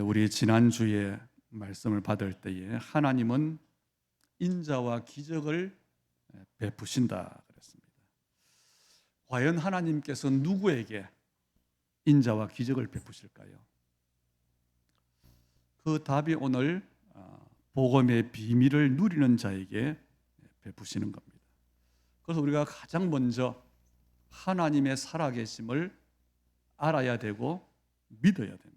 우리 지난주에 말씀을 받을 때에 하나님은 인자와 기적을 베푸신다 그랬습니다. 과연 하나님께서 누구에게 인자와 기적을 베푸실까요? 그 답이 오늘 복음의 비밀을 누리는 자에게 베푸시는 겁니다. 그래서 우리가 가장 먼저 하나님의 살아계심을 알아야 되고 믿어야 됩니다.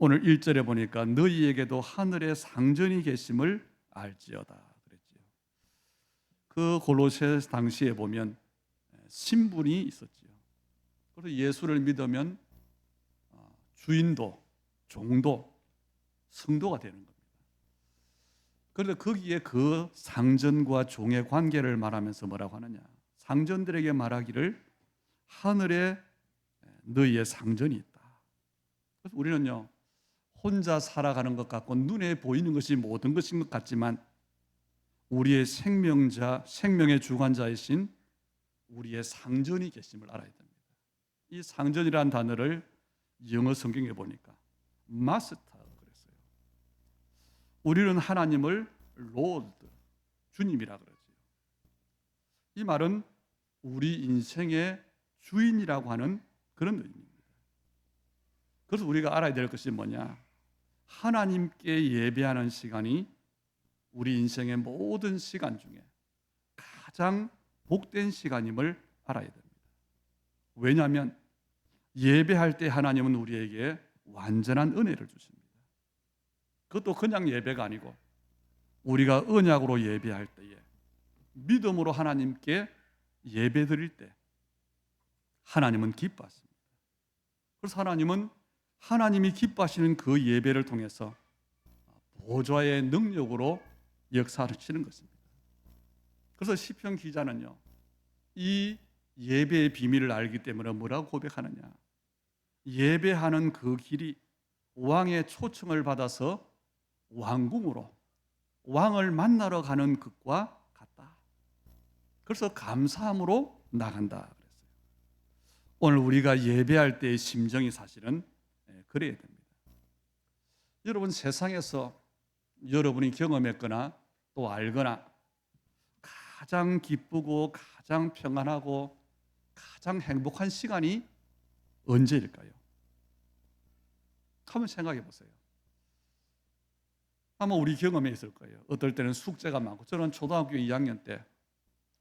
오늘 1절에 보니까 너희에게도 하늘에 상전이 계심을 알지어다 그랬지요. 그 골로새 당시에 보면 신분이 있었지요. 그래서 예수를 믿으면 주인도 종도 성도가 되는 겁니다. 그런데 거기에 그 상전과 종의 관계를 말하면서 뭐라고 하느냐? 상전들에게 말하기를 하늘에 너희의 상전이 있다. 그래서 우리는요, 혼자 살아가는 것 같고 눈에 보이는 것이 모든 것인 것 같지만 우리의 생명의 주관자이신 우리의 상전이 계심을 알아야 됩니다. 이 상전이라는 단어를 영어 성경에 보니까 마스터 그랬어요. 우리는 하나님을 로드, 주님이라 그러죠. 이 말은 우리 인생의 주인이라고 하는 그런 의미입니다. 그래서 우리가 알아야 될 것이 뭐냐? 하나님께 예배하는 시간이 우리 인생의 모든 시간 중에 가장 복된 시간임을 알아야 됩니다. 왜냐하면 예배할 때 하나님은 우리에게 완전한 은혜를 주십니다. 그것도 그냥 예배가 아니고 우리가 언약으로 예배할 때에 믿음으로 하나님께 예배 드릴 때 하나님은 기뻐하십니다. 그래서 하나님은 하나님이 기뻐하시는 그 예배를 통해서 보좌의 능력으로 역사하시는 것입니다. 그래서 시편 기자는요, 이 예배의 비밀을 알기 때문에 뭐라고 고백하느냐? 예배하는 그 길이 왕의 초청을 받아서 왕궁으로 왕을 만나러 가는 것과 같다. 그래서 감사함으로 나간다 그랬어요. 오늘 우리가 예배할 때의 심정이 사실은 그래야 됩니다. 여러분, 세상에서 여러분이 경험했거나 또 알거나 가장 기쁘고 가장 평안하고 가장 행복한 시간이 언제일까요? 한번 생각해 보세요. 아마 우리 경험에 있을 거예요. 어떨 때는 숙제가 많고, 저는 초등학교 2학년 때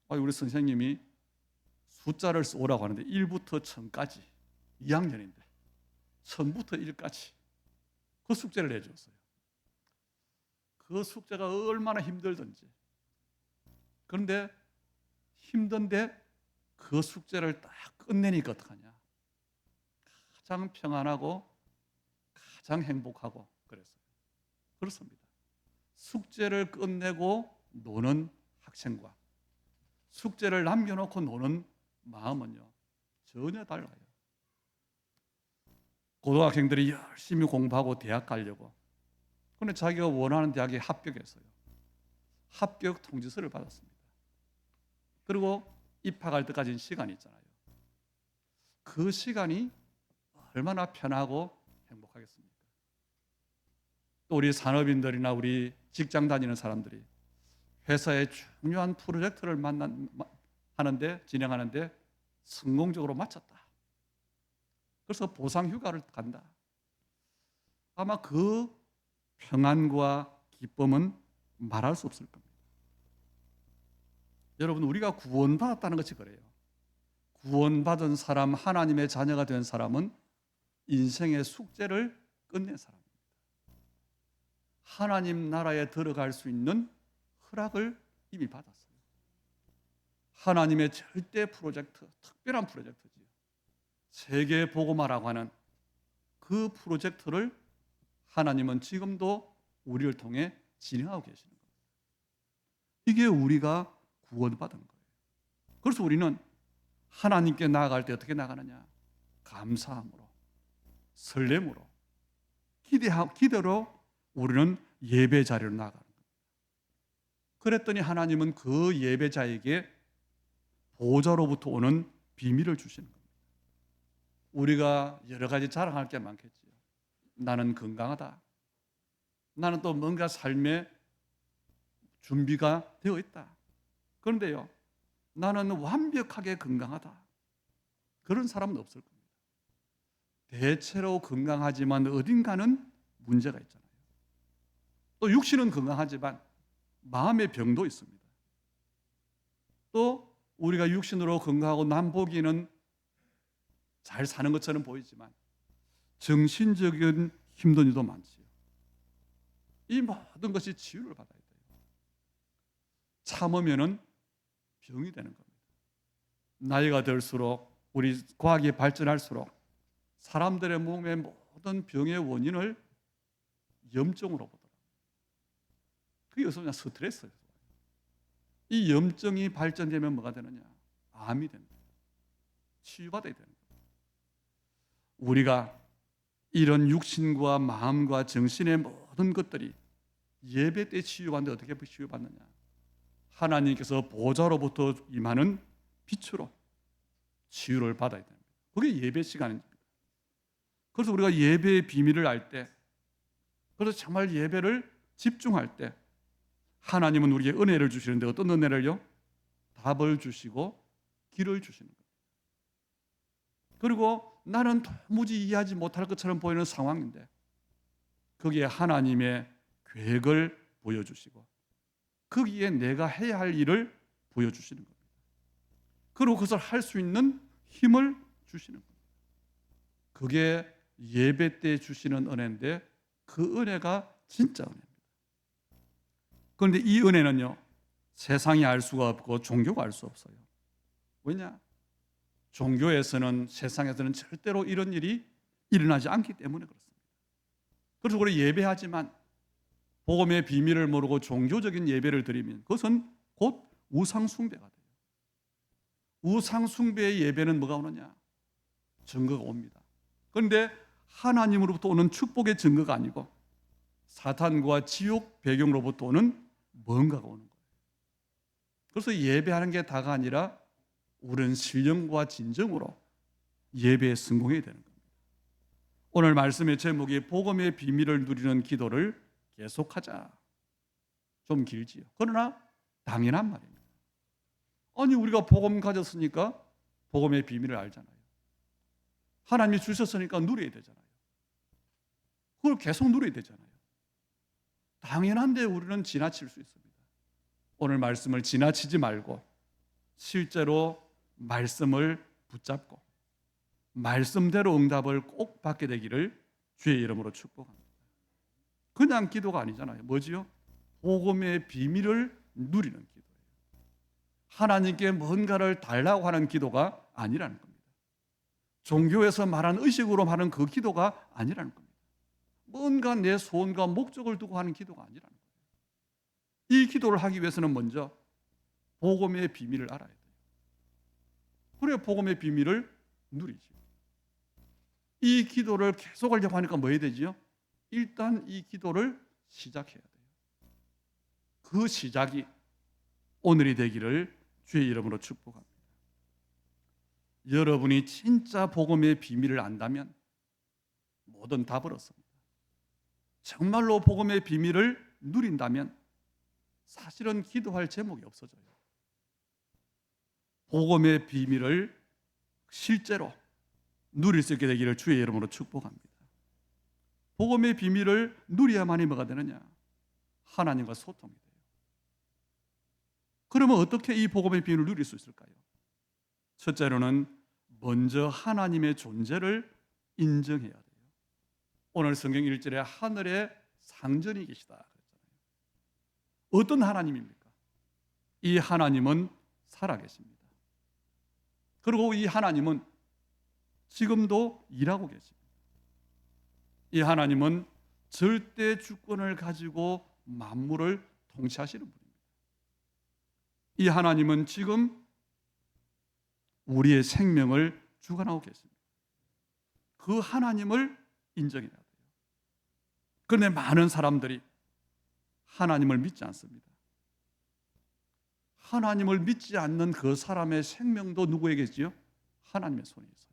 우리 선생님이 숫자를 오라고 하는데 1부터 1000까지 2학년인데 1000부터 1까지 그 숙제를 내줬어요. 그 숙제가 얼마나 힘들든지. 그런데 힘든데 그 숙제를 딱 끝내니까 어떡하냐? 가장 평안하고 가장 행복하고 그랬어요. 그렇습니다. 숙제를 끝내고 노는 학생과 숙제를 남겨놓고 노는 마음은요, 전혀 달라요. 고등학생들이 열심히 공부하고 대학 가려고, 그런데 자기가 원하는 대학에 합격했어요. 합격 통지서를 받았습니다. 그리고 입학할 때까지는 시간이 있잖아요. 그 시간이 얼마나 편하고 행복하겠습니까? 또 우리 산업인들이나 우리 직장 다니는 사람들이 회사의 중요한 프로젝트를 진행하는데 성공적으로 마쳤다. 그래서 보상 휴가를 간다. 아마 그 평안과 기쁨은 말할 수 없을 겁니다. 여러분, 우리가 구원받았다는 것이 그래요. 구원받은 사람, 하나님의 자녀가 된 사람은 인생의 숙제를 끝낸 사람입니다. 하나님 나라에 들어갈 수 있는 허락을 이미 받았어요. 하나님의 절대 프로젝트, 특별한 프로젝트지요. 세계 복음화라고 하는 그 프로젝트를 하나님은 지금도 우리를 통해 진행하고 계시는 거예요. 이게 우리가 구원받은 거예요. 그래서 우리는 하나님께 나아갈 때 어떻게 나가느냐? 감사함으로, 설렘으로, 기대로 우리는 예배 자리로 나아가는 겁니다. 그랬더니 하나님은 그 예배자에게 보좌로부터 오는 비밀을 주시는 겁니다. 우리가 여러 가지 자랑할 게 많겠지요. 나는 건강하다. 나는 또 뭔가 삶의 준비가 되어 있다. 그런데요, 나는 완벽하게 건강하다. 그런 사람은 없을 겁니다. 대체로 건강하지만 어딘가는 문제가 있잖아요. 또 육신은 건강하지만 마음의 병도 있습니다. 또 우리가 육신으로 건강하고 남 보기에는 잘 사는 것처럼 보이지만 정신적인 힘든 일도 많지요. 이 모든 것이 치유를 받아야 돼요. 참으면은 병이 되는 겁니다. 나이가 들수록 우리 과학이 발전할수록 사람들의 몸의 모든 병의 원인을 염증으로 보더라고요. 그게 무슨 냐 스트레스예요. 이 염증이 발전되면 뭐가 되느냐? 암이 된다. 치유받아야 되는 거예요. 우리가 이런 육신과 마음과 정신의 모든 것들이 예배 때 치유받는데 어떻게 치유받느냐? 하나님께서 보좌로부터 임하는 빛으로 치유를 받아야 됩니다. 그게 예배 시간입니다. 그래서 우리가 예배의 비밀을 알 때, 그래서 정말 예배를 집중할 때 하나님은 우리에게 은혜를 주시는데 어떤 은혜를요? 답을 주시고 길을 주시는 거예요. 그리고 나는 도무지 이해하지 못할 것처럼 보이는 상황인데 거기에 하나님의 계획을 보여주시고 거기에 내가 해야 할 일을 보여주시는 겁니다. 그리고 그것을 할 수 있는 힘을 주시는 겁니다. 그게 예배 때 주시는 은혜인데 그 은혜가 진짜 은혜입니다. 그런데 이 은혜는요, 세상이 알 수가 없고 종교가 알 수 없어요. 왜냐? 종교에서는, 세상에서는 절대로 이런 일이 일어나지 않기 때문에 그렇습니다. 그래서 우리 예배하지만 복음의 비밀을 모르고 종교적인 예배를 드리면 그것은 곧 우상숭배가 돼요. 우상숭배의 예배는 뭐가 오느냐? 증거가 옵니다. 그런데 하나님으로부터 오는 축복의 증거가 아니고 사탄과 지옥 배경으로부터 오는 뭔가가 오는 거예요. 그래서 예배하는 게 다가 아니라 우리는 신령과 진정으로 예배에 성공해야 되는 겁니다. 오늘 말씀의 제목이 복음의 비밀을 누리는 기도를 계속하자. 좀 길지요. 그러나 당연한 말입니다. 아니 우리가 복음 가졌으니까 복음의 비밀을 알잖아요. 하나님이 주셨으니까 누려야 되잖아요. 그걸 계속 누려야 되잖아요. 당연한데 우리는 지나칠 수 있습니다. 오늘 말씀을 지나치지 말고 실제로 말씀을 붙잡고 말씀대로 응답을 꼭 받게 되기를 주의 이름으로 축복합니다. 그냥 기도가 아니잖아요. 뭐지요? 복음의 비밀을 누리는 기도예요. 하나님께 뭔가를 달라고 하는 기도가 아니라는 겁니다. 종교에서 말하는 의식으로 하는 그 기도가 아니라는 겁니다. 뭔가 내 소원과 목적을 두고 하는 기도가 아니라는 거예요. 이 기도를 하기 위해서는 먼저 복음의 비밀을 알아야 돼요. 그래 복음의 비밀을 누리죠. 이 기도를 계속 하려고 하니까 뭐 해야 되지요? 일단 이 기도를 시작해야 돼요. 그 시작이 오늘이 되기를 주의 이름으로 축복합니다. 여러분이 진짜 복음의 비밀을 안다면 모든 답을 얻습니다. 정말로 복음의 비밀을 누린다면 사실은 기도할 제목이 없어져요. 복음의 비밀을 실제로 누릴 수 있게 되기를 주의 이름으로 축복합니다. 복음의 비밀을 누려야만이 뭐가 되느냐? 하나님과 소통이 돼요. 그러면 어떻게 이 복음의 비밀을 누릴 수 있을까요? 첫째로는 먼저 하나님의 존재를 인정해야 돼요. 오늘 성경 1절에 하늘에 상전이 계시다 그랬잖아요. 어떤 하나님입니까? 이 하나님은 살아계십니다. 그리고 이 하나님은 지금도 일하고 계십니다. 이 하나님은 절대 주권을 가지고 만물을 통치하시는 분입니다. 이 하나님은 지금 우리의 생명을 주관하고 계십니다. 그 하나님을 인정해야 돼요. 그런데 많은 사람들이 하나님을 믿지 않습니다. 하나님을 믿지 않는 그 사람의 생명도 누구에게 있지요? 하나님의 손에 있어요.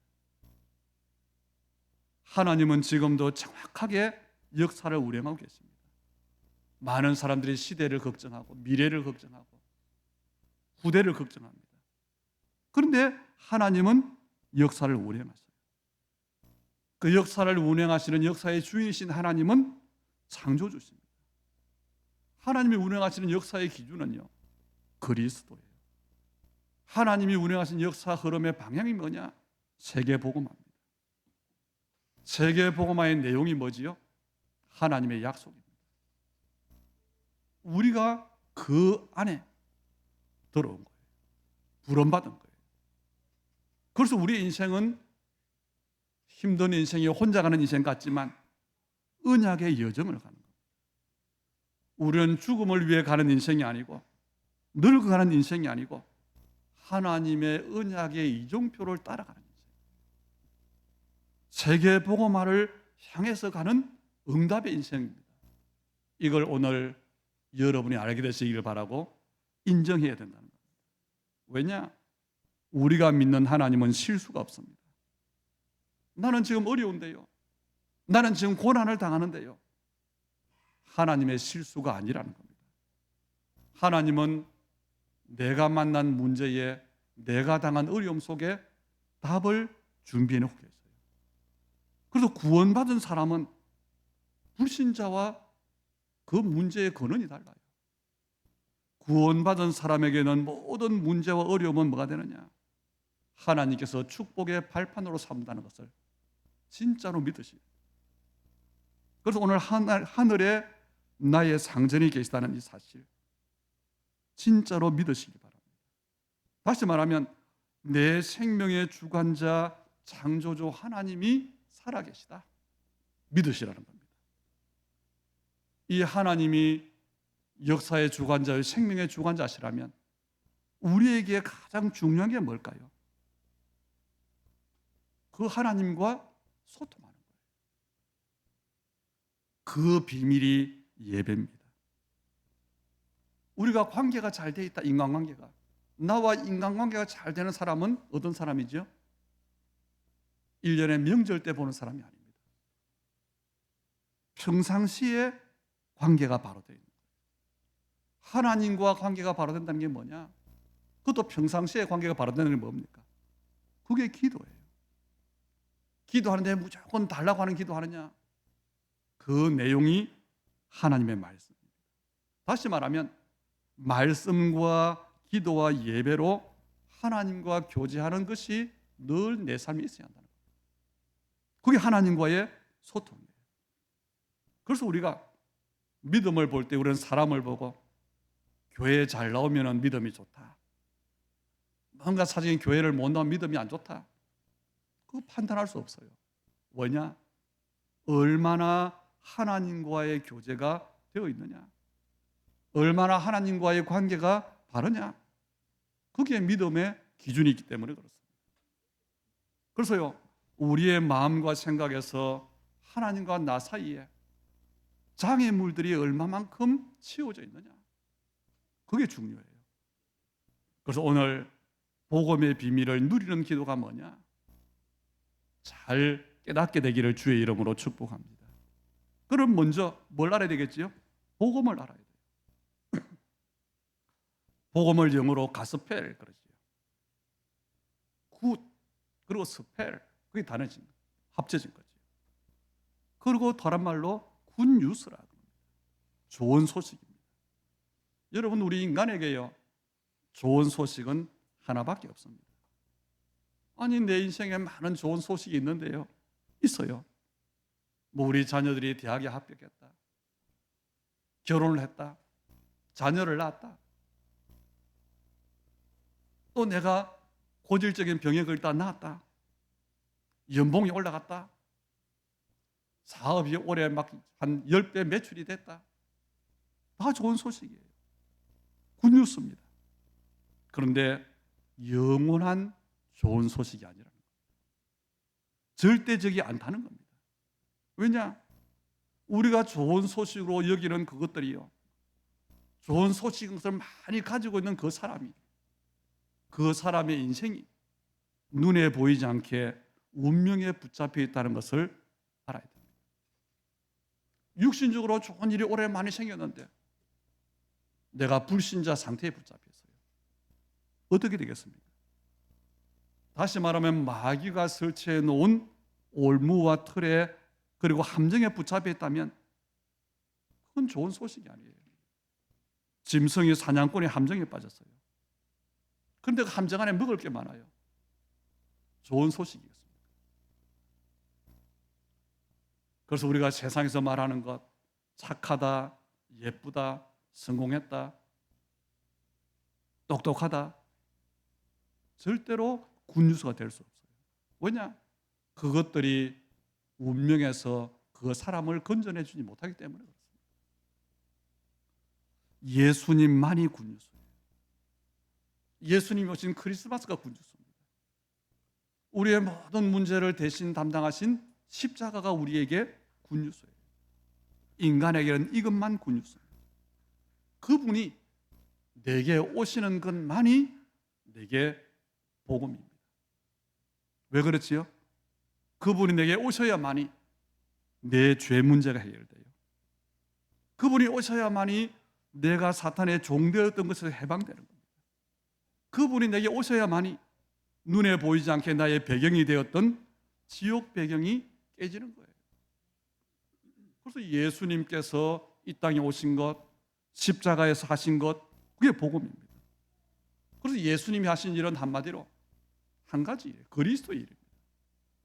하나님은 지금도 정확하게 역사를 운행하고 계십니다. 많은 사람들이 시대를 걱정하고 미래를 걱정하고 후대를 걱정합니다. 그런데 하나님은 역사를 운행하셔요. 그 역사를 운행하시는 역사의 주인이신 하나님은 창조주십니다. 하나님이 운행하시는 역사의 기준은요, 그리스도예요. 하나님이 운행하신 역사 흐름의 방향이 뭐냐? 세계복음화입니다. 세계복음화의 내용이 뭐지요? 하나님의 약속입니다. 우리가 그 안에 들어온 거예요. 부름받은 거예요. 그래서 우리 인생은 힘든 인생이 혼자 가는 인생 같지만 언약의 여정을 가는 겁니다. 우리는 죽음을 위해 가는 인생이 아니고 늙어가는 인생이 아니고 하나님의 언약의 이종표를 따라가는 인생. 세계복음화를 향해서 가는 응답의 인생입니다. 이걸 오늘 여러분이 알게 되시길 바라고 인정해야 된다는 겁니다. 왜냐? 우리가 믿는 하나님은 실수가 없습니다. 나는 지금 어려운데요. 나는 지금 고난을 당하는데요. 하나님의 실수가 아니라는 겁니다. 하나님은 내가 만난 문제에 내가 당한 어려움 속에 답을 준비해 놓고 계세요. 그래서 구원받은 사람은 불신자와 그 문제의 근원이 달라요. 구원받은 사람에게는 모든 문제와 어려움은 뭐가 되느냐? 하나님께서 축복의 발판으로 삼는다는 것을 진짜로 믿으시오. 그래서 오늘 하늘에 나의 상전이 계시다는 이 사실 진짜로 믿으시기 바랍니다. 다시 말하면 내 생명의 주관자 창조주 하나님이 살아계시다. 믿으시라는 겁니다. 이 하나님이 역사의 주관자의 생명의 주관자시라면 우리에게 가장 중요한 게 뭘까요? 그 하나님과 소통하는 거예요. 그 비밀이 예배입니다. 우리가 관계가 잘 돼 있다. 인간관계가. 나와 인간관계가 잘 되는 사람은 어떤 사람이죠? 1년에 명절 때 보는 사람이 아닙니다. 평상시에 관계가 바로 되어 있는 거예요. 하나님과 관계가 바로 된다는 게 뭐냐? 그것도 평상시에 관계가 바로 되는 게 뭡니까? 그게 기도예요. 기도하는데 무조건 달라고 하는 기도하느냐? 그 내용이 하나님의 말씀입니다. 다시 말하면 말씀과 기도와 예배로 하나님과 교제하는 것이 늘 내 삶에 있어야 한다는 거예요. 그게 하나님과의 소통이에요. 그래서 우리가 믿음을 볼 때 우리는 사람을 보고 교회에 잘 나오면 믿음이 좋다. 뭔가 사정이 교회를 못 나오면 믿음이 안 좋다. 그거 판단할 수 없어요. 왜냐? 얼마나 하나님과의 교제가 되어 있느냐? 얼마나 하나님과의 관계가 바르냐? 그게 믿음의 기준이 있기 때문에 그렇습니다. 그래서요, 우리의 마음과 생각에서 하나님과 나 사이에 장애물들이 얼마만큼 치워져 있느냐? 그게 중요해요. 그래서 오늘 복음의 비밀을 누리는 기도가 뭐냐? 잘 깨닫게 되기를 주의 이름으로 축복합니다. 그럼 먼저 뭘 알아야 되겠지요? 복음을 알아야 돼요. 복음을 영어로 가스펠 그러지요. 굿 그리고 스펠 그게 단어진 거, 합쳐진 거죠. 그리고 다른 말로 굿뉴스라 합니다. 좋은 소식입니다. 여러분 우리 인간에게요 좋은 소식은 하나밖에 없습니다. 아니 내 인생에 많은 좋은 소식이 있는데요. 있어요. 뭐 우리 자녀들이 대학에 합격했다. 결혼을 했다. 자녀를 낳았다. 또 내가 고질적인 병에 걸다 나았다. 연봉이 올라갔다. 사업이 올해 막 한 10배 매출이 됐다. 다 좋은 소식이에요. 굿뉴스입니다. 그런데 영원한 좋은 소식이 아니라는 겁니다. 절대적이 않다는 겁니다. 왜냐? 우리가 좋은 소식으로 여기는 그것들이요. 좋은 소식을 많이 가지고 있는 그 사람이, 그 사람의 인생이 눈에 보이지 않게 운명에 붙잡혀 있다는 것을 육신적으로 좋은 일이 오래 많이 생겼는데 내가 불신자 상태에 붙잡혔어요. 어떻게 되겠습니까? 다시 말하면 마귀가 설치해 놓은 올무와 틀에 그리고 함정에 붙잡혀 있다면 그건 좋은 소식이 아니에요. 짐승이 사냥꾼의 함정에 빠졌어요. 그런데 그 함정 안에 먹을 게 많아요. 좋은 소식이겠습니다. 그래서 우리가 세상에서 말하는 것, 착하다, 예쁘다, 성공했다, 똑똑하다, 절대로 굿뉴스가 될 수 없어요. 왜냐? 그것들이 운명에서 그 사람을 건져내 주지 못하기 때문에 그렇습니다. 예수님만이 굿뉴스예요. 예수님이 오신 크리스마스가 굿뉴스입니다. 우리의 모든 문제를 대신 담당하신 십자가가 우리에게 굿뉴스예요. 인간에게는 이것만 굿뉴스입니다. 그분이 내게 오시는 것만이 내게 복음입니다. 왜 그렇지요? 그분이 내게 오셔야만이 내 죄 문제가 해결돼요. 그분이 오셔야만이 내가 사탄의 종되었던 것에서 해방되는 겁니다. 그분이 내게 오셔야만이 눈에 보이지 않게 나의 배경이 되었던 지옥 배경이 깨지는 거예요. 그래서 예수님께서 이 땅에 오신 것, 십자가에서 하신 것, 그게 복음입니다. 그래서 예수님이 하신 일은 한마디로 한 가지 일이에요. 그리스도의 일입니다.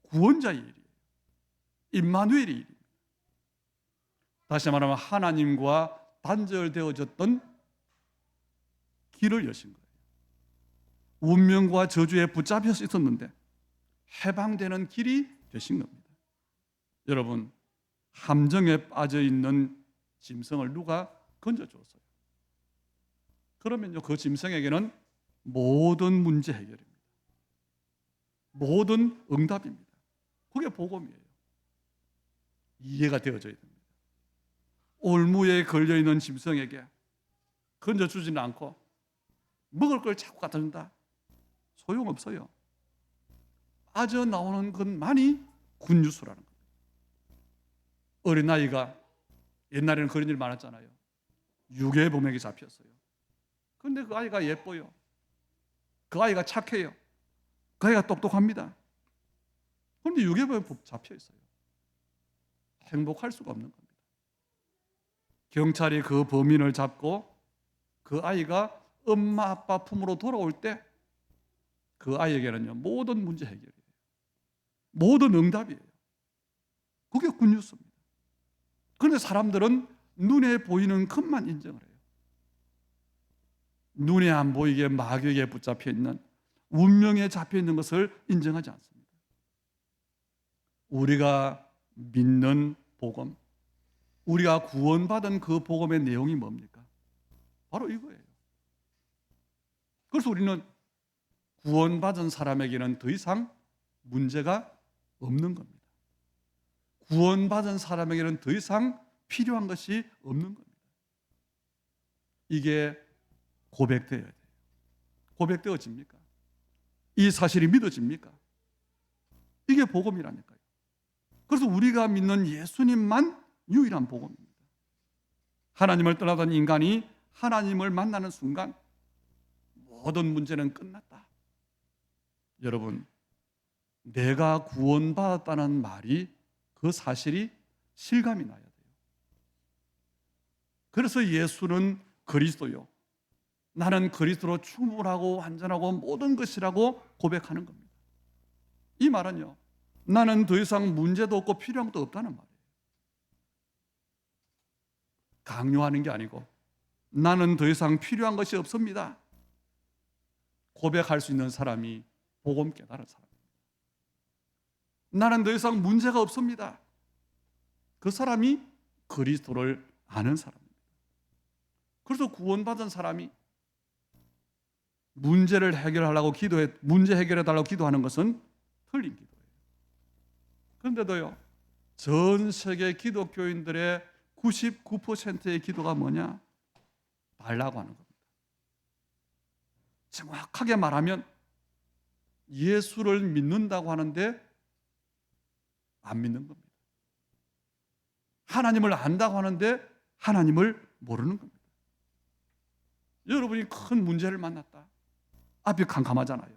구원자의 일이에요. 임마누엘의 일입니다. 다시 말하면 하나님과 단절되어졌던 길을 여신 거예요. 운명과 저주에 붙잡혀서 있었는데 해방되는 길이 되신 겁니다. 여러분, 함정에 빠져 있는 짐승을 누가 건져줬어요? 그러면요, 그 짐승에게는 모든 문제 해결입니다. 모든 응답입니다. 그게 복음이에요. 이해가 되어져야 됩니다. 올무에 걸려있는 짐승에게 건져주지는 않고 먹을 걸 자꾸 갖다 준다? 소용없어요. 빠져 나오는 것만이 굿뉴스라는 겁니다. 어린아이가, 옛날에는 그런 일 많았잖아요. 유괴범에게 잡혔어요. 그런데 그 아이가 예뻐요. 그 아이가 착해요. 그 아이가 똑똑합니다. 그런데 유괴범에 잡혀 있어요. 행복할 수가 없는 겁니다. 경찰이 그 범인을 잡고 그 아이가 엄마 아빠 품으로 돌아올 때 그 아이에게는요, 모든 문제 해결이에요. 모든 응답이에요. 그게 굿뉴스입니다. 그런데 사람들은 눈에 보이는 것만 인정을 해요. 눈에 안 보이게 마귀에게 붙잡혀 있는, 운명에 잡혀 있는 것을 인정하지 않습니다. 우리가 믿는 복음, 우리가 구원받은 그 복음의 내용이 뭡니까? 바로 이거예요. 그래서 우리는 구원받은 사람에게는 더 이상 문제가 없는 겁니다. 구원받은 사람에게는 더 이상 필요한 것이 없는 겁니다. 이게 고백되어야 돼요. 고백되어집니까? 이 사실이 믿어집니까? 이게 복음이라니까요. 그래서 우리가 믿는 예수님만 유일한 복음입니다. 하나님을 떠나던 인간이 하나님을 만나는 순간 모든 문제는 끝났다. 여러분, 내가 구원받았다는 말이, 그 사실이 실감이 나야 돼요. 그래서 예수는 그리스도요, 나는 그리스도로 충분하고 완전하고 모든 것이라고 고백하는 겁니다. 이 말은요, 나는 더 이상 문제도 없고 필요한 것도 없다는 말이에요. 강요하는 게 아니고 나는 더 이상 필요한 것이 없습니다. 고백할 수 있는 사람이 복음 깨달은 사람입니다. 나는 더 이상 문제가 없습니다. 그 사람이 그리스도를 아는 사람입니다. 그래서 구원받은 사람이 문제를 해결하려고 문제 해결해 달라고 기도하는 것은 틀린 기도예요. 그런데도요, 전 세계 기독교인들의 99%의 기도가 뭐냐? 달라고 하는 겁니다. 정확하게 말하면 예수를 믿는다고 하는데 안 믿는 겁니다. 하나님을 안다고 하는데 하나님을 모르는 겁니다. 여러분이 큰 문제를 만났다. 앞이 캄캄하잖아요.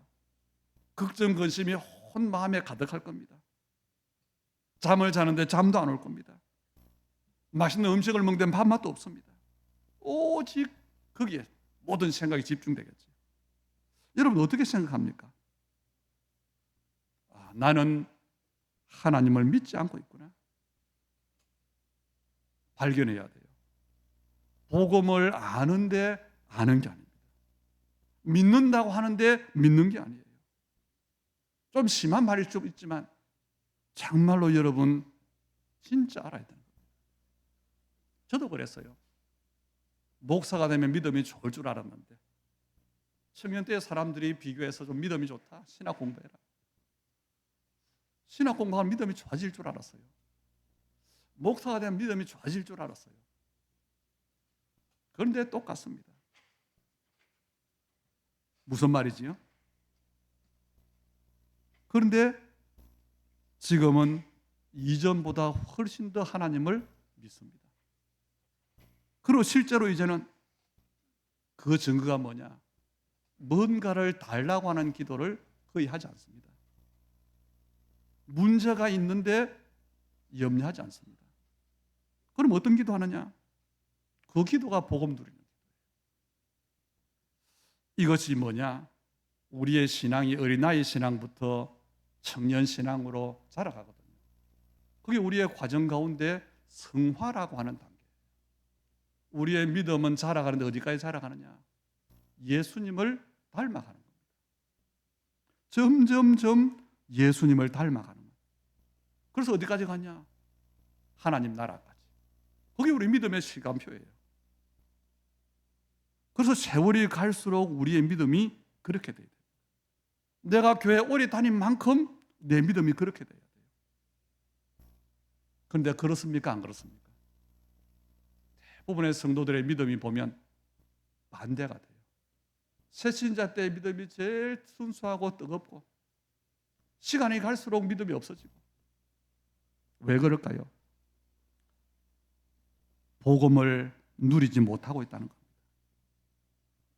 걱정, 근심이 온 마음에 가득할 겁니다. 잠을 자는데 잠도 안 올 겁니다. 맛있는 음식을 먹는데 밥맛도 없습니다. 오직 거기에 모든 생각이 집중되겠죠. 여러분 어떻게 생각합니까? 나는 하나님을 믿지 않고 있구나. 발견해야 돼요. 복음을 아는데 아는 게 아닙니다. 믿는다고 하는데 믿는 게 아니에요. 좀 심한 말일 수 있지만 정말로 여러분 진짜 알아야 되는 거예요. 저도 그랬어요. 목사가 되면 믿음이 좋을 줄 알았는데 청년 때 사람들이 비교해서 좀 믿음이 좋다. 신학 공부해라. 신학 공부하면 믿음이 좋아질 줄 알았어요. 목사가 되면 믿음이 좋아질 줄 알았어요. 그런데 똑같습니다. 무슨 말이지요? 그런데 지금은 이전보다 훨씬 더 하나님을 믿습니다. 그리고 실제로 이제는 그 증거가 뭐냐? 뭔가를 달라고 하는 기도를 거의 하지 않습니다. 문제가 있는데 염려하지 않습니다. 그럼 어떤 기도하느냐? 그 기도가 복음 누리는 기도예요. 이것이 뭐냐? 우리의 신앙이 어린아이 신앙부터 청년 신앙으로 자라가거든요. 그게 우리의 과정 가운데 성화라고 하는 단계. 우리의 믿음은 자라가는데 어디까지 자라가느냐? 예수님을 닮아가는 겁니다. 점점점 예수님을 닮아가는 거예요. 그래서 어디까지 가냐? 하나님 나라까지. 그게 우리 믿음의 시간표예요. 그래서 세월이 갈수록 우리의 믿음이 그렇게 돼야 돼요. 내가 교회 오래 다닌 만큼 내 믿음이 그렇게 돼야 돼요. 그런데 그렇습니까? 안 그렇습니까? 대부분의 성도들의 믿음이 보면 반대가 돼요. 새신자 때의 믿음이 제일 순수하고 뜨겁고 시간이 갈수록 믿음이 없어지고. 왜 그럴까요? 복음을 누리지 못하고 있다는 겁니다.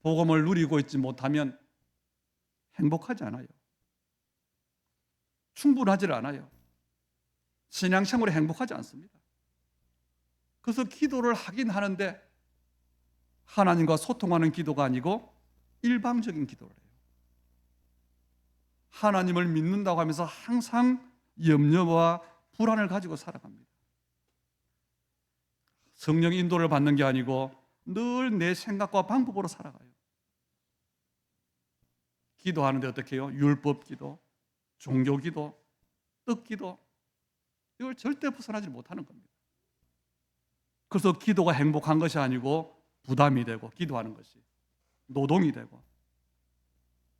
복음을 누리고 있지 못하면 행복하지 않아요. 충분하지 않아요. 신앙생활에 행복하지 않습니다. 그래서 기도를 하긴 하는데 하나님과 소통하는 기도가 아니고 일방적인 기도를 해요. 하나님을 믿는다고 하면서 항상 염려와 불안을 가지고 살아갑니다. 성령 인도를 받는 게 아니고 늘 내 생각과 방법으로 살아가요. 기도하는데 어떻게 해요? 율법 기도, 종교 기도, 뜻 기도, 이걸 절대 벗어나지 못하는 겁니다. 그래서 기도가 행복한 것이 아니고 부담이 되고, 기도하는 것이 노동이 되고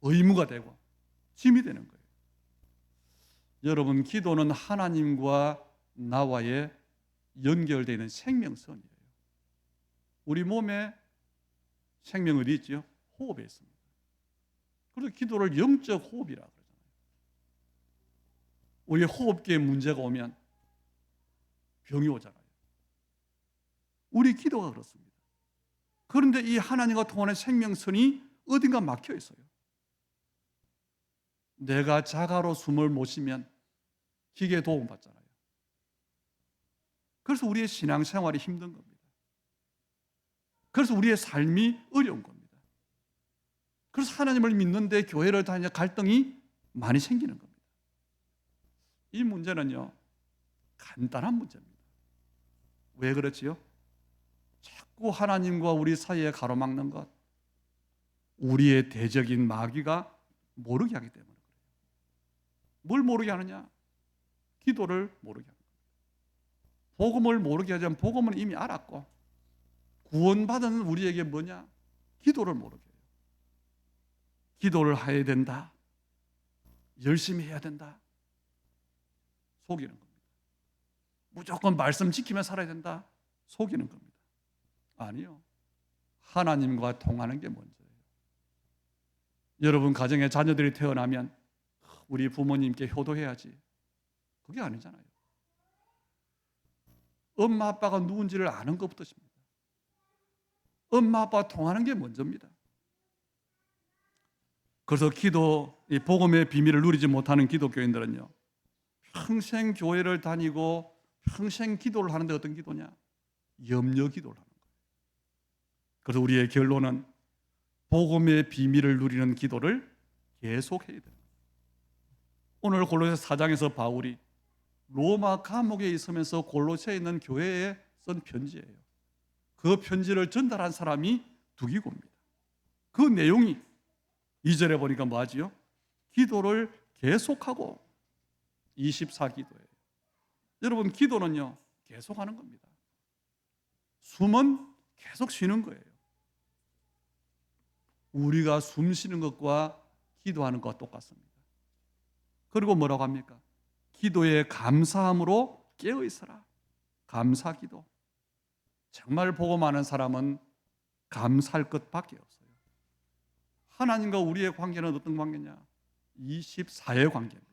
의무가 되고 짐이 되는 거예요. 여러분, 기도는 하나님과 나와의 연결되어 있는 생명선이에요. 우리 몸에 생명 어디 있지요? 호흡에 있습니다. 그래서 기도를 영적 호흡이라고 그러잖아요. 우리 호흡기에 문제가 오면 병이 오잖아요. 우리 기도가 그렇습니다. 그런데 이 하나님과 통하는 생명선이 어딘가 막혀 있어요. 내가 자가로 숨을 못 쉬면 기계에 도움받잖아요. 그래서 우리의 신앙생활이 힘든 겁니다. 그래서 우리의 삶이 어려운 겁니다. 그래서 하나님을 믿는데 교회를 다니며 갈등이 많이 생기는 겁니다. 이 문제는요, 간단한 문제입니다. 왜 그렇지요? 자꾸 하나님과 우리 사이에 가로막는 것, 우리의 대적인 마귀가 모르게 하기 때문에 그래요. 뭘 모르게 하느냐? 기도를 모르게 합니다. 복음을 모르게 하자면 복음은 이미 알았고, 구원받은 우리에게 뭐냐? 기도를 모르게 해요. 기도를 해야 된다, 열심히 해야 된다, 속이는 겁니다. 무조건 말씀 지키며 살아야 된다, 속이는 겁니다. 아니요, 하나님과 통하는 게 먼저예요. 여러분 가정에 자녀들이 태어나면 우리 부모님께 효도해야지, 그게 아니잖아요. 엄마 아빠가 누군지를 아는 것부터입니다. 엄마 아빠와 통하는 게 먼저입니다. 그래서 이 복음의 비밀을 누리지 못하는 기독교인들은요, 평생 교회를 다니고 평생 기도를 하는데 어떤 기도냐? 염려 기도를 하는 거예요. 그래서 우리의 결론은 복음의 비밀을 누리는 기도를 계속해야 됩니다. 오늘 골로새 4장에서 바울이 로마 감옥에 있으면서 골로새에 있는 교회에 쓴 편지예요. 그 편지를 전달한 사람이 두기고입니다. 그 내용이 2절에 보니까 뭐하지요? 기도를 계속하고 24기도예요. 여러분, 기도는요 계속하는 겁니다. 숨은 계속 쉬는 거예요. 우리가 숨 쉬는 것과 기도하는 것과 똑같습니다. 그리고 뭐라고 합니까? 기도에 감사함으로 깨어 있어라. 감사기도. 정말 복음 많은 사람은 감사할 것밖에 없어요. 하나님과 우리의 관계는 어떤 관계냐? 24의 관계입니다.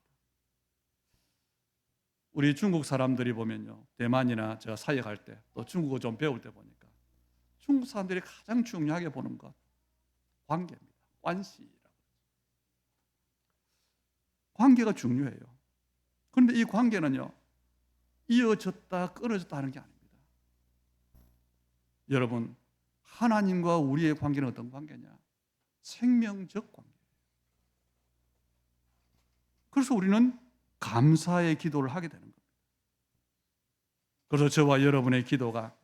우리 중국 사람들이 보면요, 대만이나 제가 사역할 때 또 중국어 좀 배울 때 보니까 중국 사람들이 가장 중요하게 보는 것 관계입니다. 관시라고. 관계가 중요해요. 그런데 이 관계는요, 이어졌다 끊어졌다 하는 게 아닙니다. 여러분, 하나님과 우리의 관계는 어떤 관계냐? 생명적 관계예요. 그래서 우리는 감사의 기도를 하게 되는 겁니다. 그래서 저와 여러분의 기도가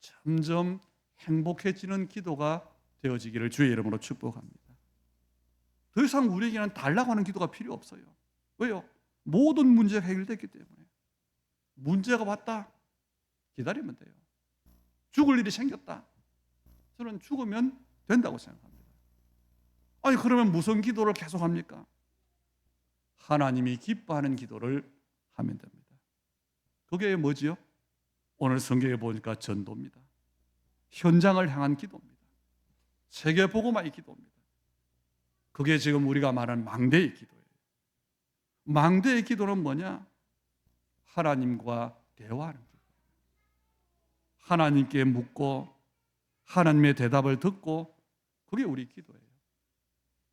점점 행복해지는 기도가 되어지기를 주의 이름으로 축복합니다. 더 이상 우리에게는 달라고 하는 기도가 필요 없어요. 왜요? 모든 문제가 해결됐기 때문에. 문제가 왔다, 기다리면 돼요. 죽을 일이 생겼다, 저는 죽으면 된다고 생각합니다. 아니, 그러면 무슨 기도를 계속합니까? 하나님이 기뻐하는 기도를 하면 됩니다. 그게 뭐지요? 오늘 성경에 보니까 전도입니다. 현장을 향한 기도입니다. 세계 복음화의 기도입니다. 그게 지금 우리가 말하는 망대의 기도예요. 망대의 기도는 뭐냐? 하나님과 대화하는 기도예요. 하나님께 묻고 하나님의 대답을 듣고, 그게 우리 기도예요.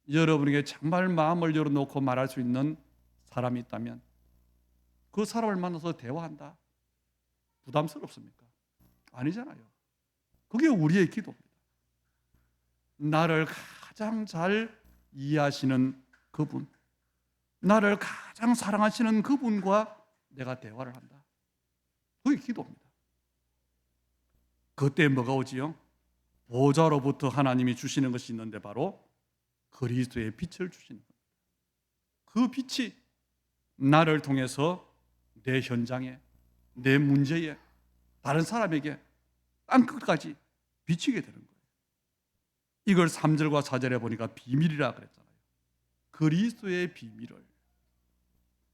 여러분에게 정말 마음을 열어놓고 말할 수 있는 사람이 있다면 그 사람을 만나서 대화한다, 부담스럽습니까? 아니잖아요. 그게 우리의 기도입니다. 나를 가장 잘 이해하시는 그분, 나를 가장 사랑하시는 그분과 내가 대화를 한다. 그게 기도입니다. 그때 뭐가 오지요? 보좌로부터 하나님이 주시는 것이 있는데 바로 그리스도의 빛을 주시는 겁니다. 그 빛이 나를 통해서 내 현장에, 내 문제에, 다른 사람에게 땅끝까지 비치게 되는 거예요. 이걸 3절과 4절에 보니까 비밀이라 그랬잖아요. 그리스도의 비밀을,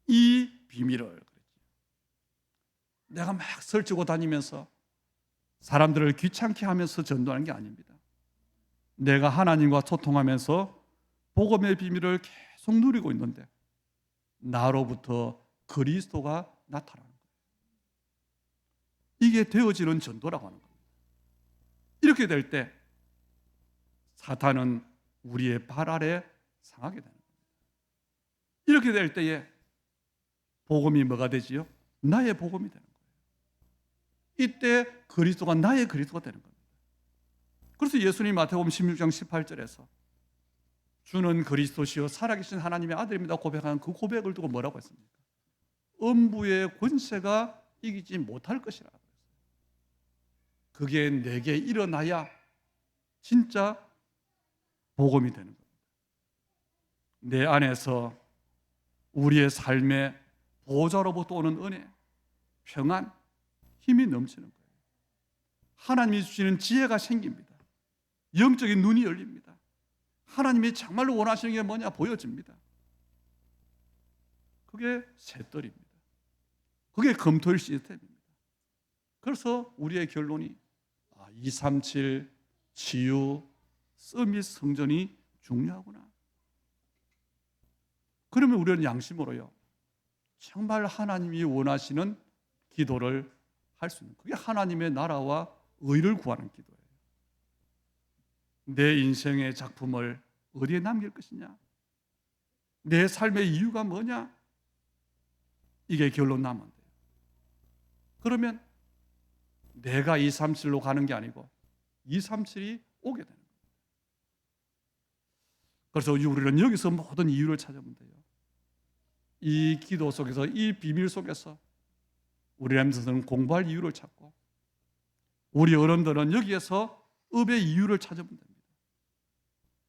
이 비밀을 그랬죠. 내가 막 설치고 다니면서 사람들을 귀찮게 하면서 전도하는 게 아닙니다. 내가 하나님과 소통하면서 복음의 비밀을 계속 누리고 있는데 나로부터 그리스도가 나타나는 거예요. 이게 되어지는 전도라고 하는 겁니다. 이렇게 될 때 사탄은 우리의 발 아래 상하게 되는 겁니다. 이렇게 될 때에 복음이 뭐가 되지요? 나의 복음이 되는 거예요. 이때 그리스도가 나의 그리스도가 되는 겁니다. 그래서 예수님이 마태복음 16장 18절에서 주는 그리스도시요 살아계신 하나님의 아들입니다 고백하는 그 고백을 두고 뭐라고 했습니까? 음부의 권세가 이기지 못할 것이라 그랬어요. 그게 내게 일어나야 진짜 복음이 되는 겁니다. 내 안에서 우리의 삶에 보좌로부터 오는 은혜, 평안, 힘이 넘치는 거예요. 하나님이 주시는 지혜가 생깁니다. 영적인 눈이 열립니다. 하나님이 정말로 원하시는 게 뭐냐 보여집니다. 그게 셋돌입니다. 그게 검토일 시스템입니다. 그래서 우리의 결론이 237 치유, 서밋 성전이 중요하구나. 그러면 우리는 양심으로요, 정말 하나님이 원하시는 기도를 할 수 있는, 그게 하나님의 나라와 의를 구하는 기도예요. 내 인생의 작품을 어디에 남길 것이냐? 내 삶의 이유가 뭐냐? 이게 결론 나면 돼요. 그러면 내가 237로 가는 게 아니고 237이 오게 되는 거예요. 그래서 우리는 여기서 모든 이유를 찾으면 돼요. 이 기도 속에서, 이 비밀 속에서 우리 람들은 공부할 이유를 찾고, 우리 어른들은 여기에서 업의 이유를 찾으면 됩니다.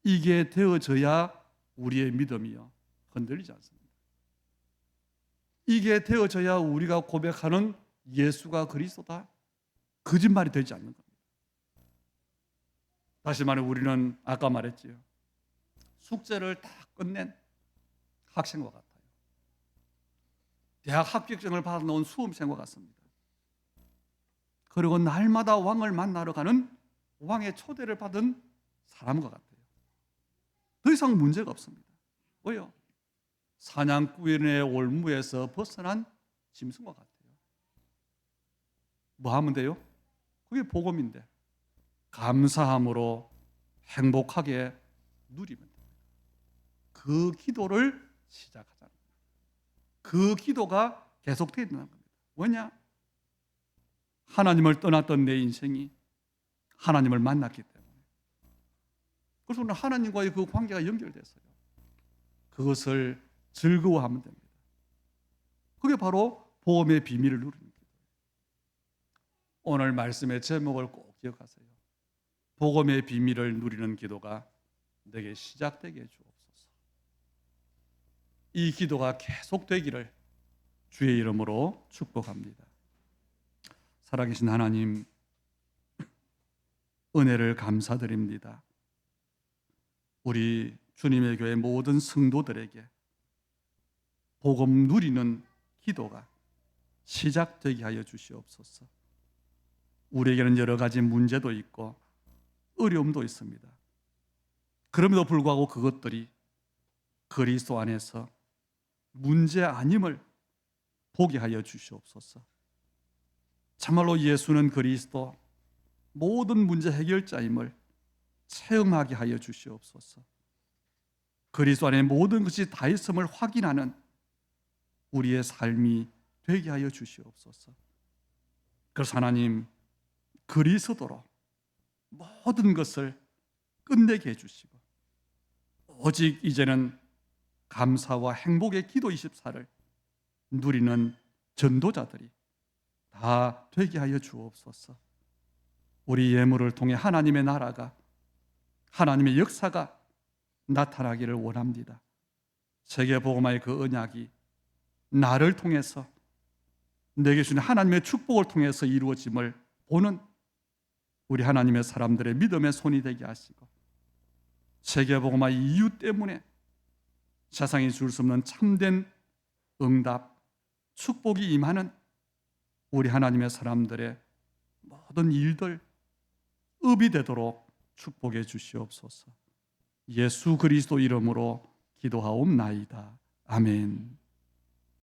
이게 되어져야 우리의 믿음이요 흔들리지 않습니다. 이게 되어져야 우리가 고백하는 예수가 그리스도다, 거짓말이 되지 않는 겁니다. 다시 말해, 우리는 아까 말했지요, 숙제를 다 끝낸 학생과 같아요. 대학 합격증을 받아놓은 수험생과 같습니다. 그리고 날마다 왕을 만나러 가는 왕의 초대를 받은 사람과 같아요. 더 이상 문제가 없습니다. 왜요? 사냥꾼의 올무에서 벗어난 짐승과 같아요. 뭐 하면 돼요? 그게 복음인데, 감사함으로 행복하게 누리면 됩니다. 그 기도를 시작하자는 겁니다. 그 기도가 계속되어 있는 겁니다. 왜냐? 하나님을 떠났던 내 인생이 하나님을 만났기 때문에. 그래서 오늘 하나님과의 그 관계가 연결됐어요. 그것을 즐거워하면 됩니다. 그게 바로 복음의 비밀을 누리는 거예요. 오늘 말씀의 제목을 꼭 기억하세요. 복음의 비밀을 누리는 기도가 내게 시작되게 주옵소서. 이 기도가 계속되기를 주의 이름으로 축복합니다. 살아계신 하나님, 은혜를 감사드립니다. 우리 주님의 교회 모든 성도들에게 복음 누리는 기도가 시작되게 하여 주시옵소서. 우리에게는 여러 가지 문제도 있고 어려움도 있습니다. 그럼에도 불구하고 그것들이 그리스도 안에서 문제 아님을 보게 하여 주시옵소서. 참말로 예수는 그리스도, 모든 문제 해결자임을 체험하게 하여 주시옵소서. 그리스도 안에 모든 것이 다 있음을 확인하는 우리의 삶이 되게 하여 주시옵소서. 그래서 하나님, 그리스도로 모든 것을 끝내게 해주시고, 오직 이제는 감사와 행복의 기도 24를 누리는 전도자들이 다 되게 하여 주옵소서. 우리 예물을 통해 하나님의 나라가, 하나님의 역사가 나타나기를 원합니다. 세계복음화의 그 언약이 나를 통해서, 내게 주신 하나님의 축복을 통해서 이루어짐을 보는 우리 하나님의 사람들의 믿음의 손이 되게 하시고, 세계복음화 이유 때문에 세상이 줄 수 없는 참된 응답, 축복이 임하는 우리 하나님의 사람들의 모든 일들 업이 되도록 축복해 주시옵소서. 예수 그리스도 이름으로 기도하옵나이다. 아멘.